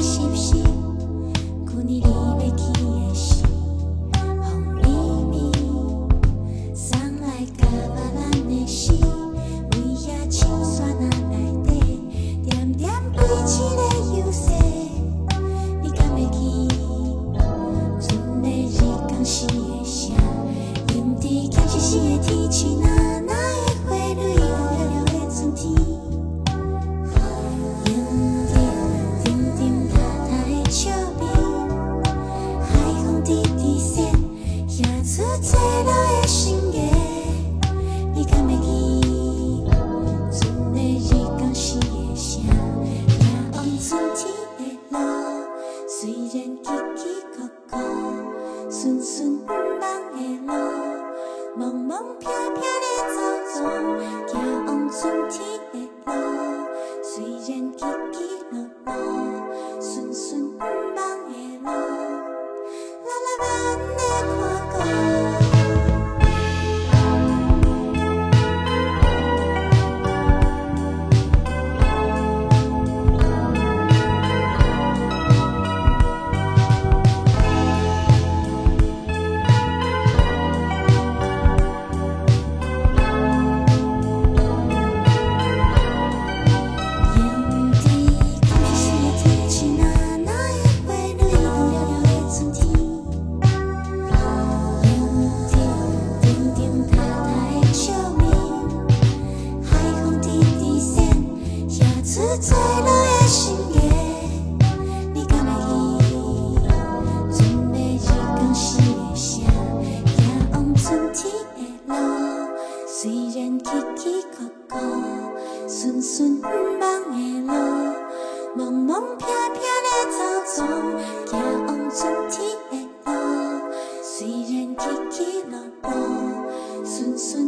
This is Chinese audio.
是不是？旧年你要去的是风里面，送来甲别咱的诗，为遐青山仔内底，点点对一个游戏，你敢会记？春的日光时的声，阴伫咸湿湿的天气，那的花蕊落了的春天。出最落的心月，你敢会记？春的日光时的声，仰望春天的路，虽然崎崎岖岖，顺顺茫的路，茫茫飘飘的走走，仰望春天的路，虽然起起落落，顺顺茫的路，啦啦慢的看过。最落的心月，你敢会记？春的日光时的声，仰望春天的路，虽然崎崎岖岖，顺顺茫的路，茫茫飘飘的走走，仰望春天的路，虽然起起落落，顺顺。